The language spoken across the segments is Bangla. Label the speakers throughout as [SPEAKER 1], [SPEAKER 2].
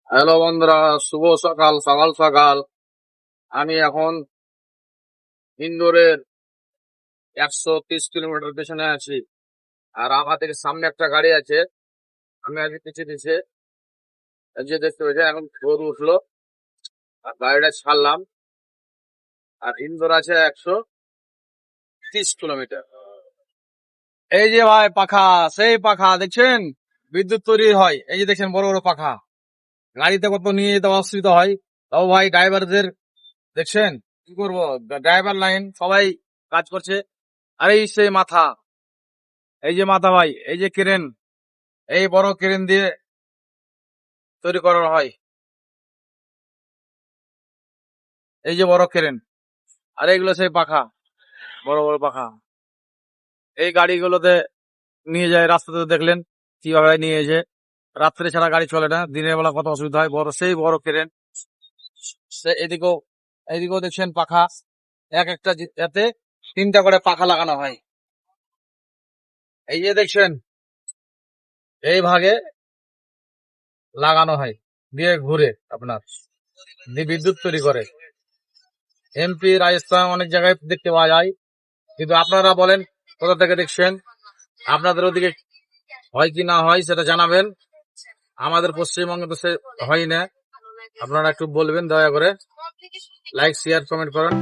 [SPEAKER 1] হ্যালো বন্ধুরা, শুভ সকাল সকাল সকাল। আমি এখন ইন্দোরের 130 কিলোমিটার পেছনে আছি। আর আমাদের সামনে একটা গাড়ি আছে, আমি আগে পিছিয়ে পিছিয়ে যে দেখতে পেয়েছি। এখন রোদ উঠলো আর গাড়িটা ছাড়লাম। আর ইন্দোর আছে 130 কিলোমিটার। এই যে ভাই পাখা, সেই পাখা দেখছেন, বিদ্যুৎ তৈরি হয়। এই যে দেখছেন বড় বড় পাখা, গাড়িতে কত নিয়ে যেতে অসুবিধা হয়। তাও ভাই ড্রাইভারদের দেখছেন কি করবো, ড্রাইভার লাইন সবাই কাজ করছে। আর এই সেই মাথা, এই যে মাথা ভাই, এই যে ক্রেন, এই বড় ক্রেন দিয়ে তৈরি করা হয়। এই যে বড় ক্রেন, আর এইগুলো সেই পাখা, বড় বড় পাখা। এই গাড়িগুলোতে নিয়ে যায় রাস্তাতে, দেখলেন কিভাবে নিয়ে এসে। রাত্রে ছাড়া গাড়ি চলে না, দিনের বেলা কত অসুবিধা হয়। বড় সেই বড় ক্রেন, সে এদিকেও এইদিকেও দেখছেন পাখা। এক একটা এতে 3টা করে পাখা লাগানো হয়। এই যে দেখছেন এই ভাগে লাগানো হয়, দিয়ে ঘুরে আপনার, দিয়ে বিদ্যুৎ তৈরি করে। এমপি, রাজস্থান অনেক জায়গায় দেখতে পাওয়া যায়। কিন্তু আপনারা বলেন কোথা থেকে দেখছেন, আপনাদের ওদিকে হয় কি না হয় সেটা জানাবেন। আমাদের পশ্চিমবঙ্গে তো সে হয় না। আপনারা একটু বলবেন দয়া করে, লাইক শেয়ার কমেন্ট করেন।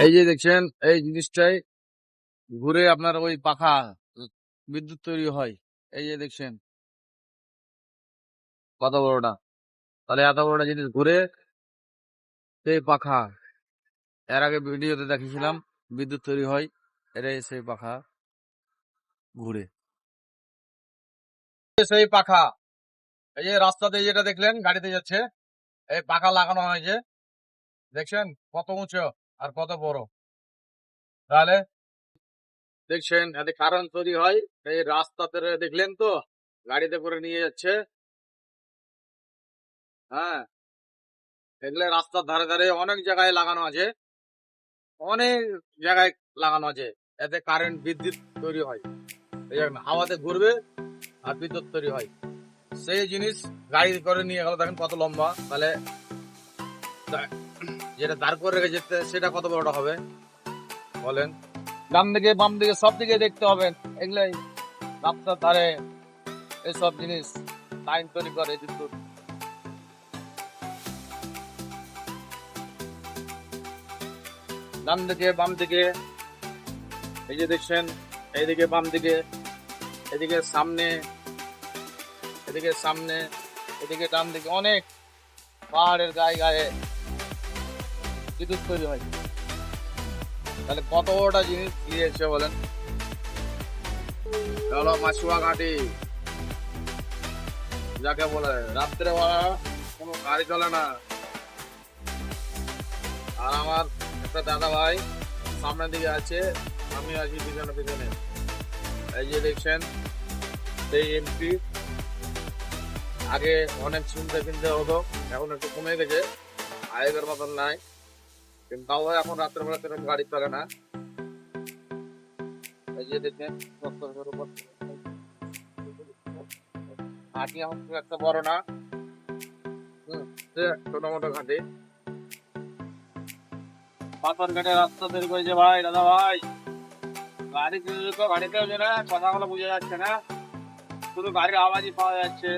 [SPEAKER 1] এই যে দেখছেন এই জিনিসটাই ঘুরে আপনার ওই পাখা, বিদ্যুৎ তৈরি হয়। এই যে দেখছেন কত বড়টা, তাহলে এত বড়টা জিনিস ঘুরে সেই পাখা। এর আগে ভিডিওতে দেখিয়েছিলাম বিদ্যুৎ তৈরি হয়, এটাই সেই পাখা ঘুরে। সেই পাখা, এই যে রাস্তাতে যেটা দেখলেন গাড়িতে যাচ্ছে, এই পাখা লাগানো হয়েছে। দেখছেন কত উঁচু আর কত বড়। তাহলে দেখছেন এতে কারেন্ট তৈরি হয়। এই রাস্তাতে দেখলেন তো, গাড়িতে করে নিয়ে যাচ্ছে। হ্যাঁ, এগুলো রাস্তার ধারে ধারে অনেক জায়গায় লাগানো আছে, অনেক জায়গায় লাগানো আছে। এতে কারেন্ট, বিদ্যুৎ তৈরি হয়। এই যে হাওয়াতে ঘুরবে আর বিদ্যুৎ তৈরি হয়। সেই জিনিস গাড়ি করে নিয়ে গেল, দেখেন কত লম্বা। তাহলে যেটা দাঁড় করে রেখে যেতে সেটা কত বড়টা হবে বলেন। ডান দিকে বাম দিকে সব দিকে দেখতে হবে। এগুলাই রাস্তার ধারে এইসব জিনিস লাইন তৈরি করে বিদ্যুৎ। ডান দিকে বাম দিকে, এই যে দেখছেন, এইদিকে বাম দিকে, এদিকে সামনে, এদিকে সামনে, এদিকে ডান দিকে, অনেক পাহাড়ের গায়ে গায়ে বিদ্যুৎ তৈরি হয়। তাহলে কত বড়টা জিনিস দিয়েছে বলেন। হলো মাছুয়া ঘাটি, যাকে বলে রাত্রে বেলা কোনো গাড়ি চলে না। আর আমার একটা দাদা ভাই সামনের দিকে আছে, আমি আছি পিছনে পিছনে। এই যে দেখছেন সেই এমপি, আগে অনেক শুনতে কিনতে হতো, এখন একটু কমে গেছে, আগের মতন নাই। কিন্তু তাও এখন রাত্রে বেলা সেরকম গাড়ি চলে না। এই যে দেখেন ঘাটি এখন খুব একটা বড় না, ছোট মোটো ঘাটি। পাথর ঘাটে রাস্তা তৈরি করেছে ভাই, দাদা ভাই। গাড়ি গাড়িতেও যে না, কথাগুলো বোঝা যাচ্ছে না, শুধু গাড়ির আওয়াজই পাওয়া যাচ্ছে।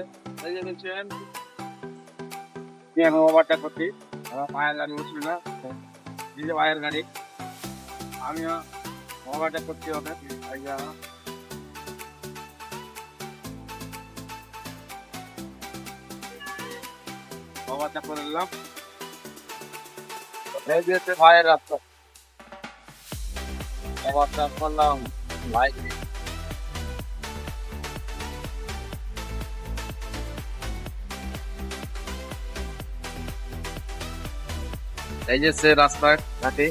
[SPEAKER 1] এই যে দেখছেন আমি ওভারটেক করছি, আমার মায়ের গাড়ি উঠছিল না, নিজে মায়ের গাড়ি, আমিও ওভারটেক করছি ওকে। ওভারটেক করে নিলাম। এই যে হচ্ছে ভাইয়ের রাস্তা, ওভারটেক করলাম ভাই। এই যে সে রাস্তায় ঘাটে,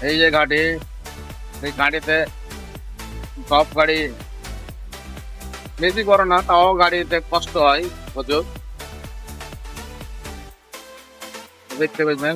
[SPEAKER 1] এই যে গাড়ি, এই গাড়িতে সব গাড়ি বেশি করে না, তাও গাড়িতে কষ্ট হয় প্রচুর। দেখতে পেয়েছেন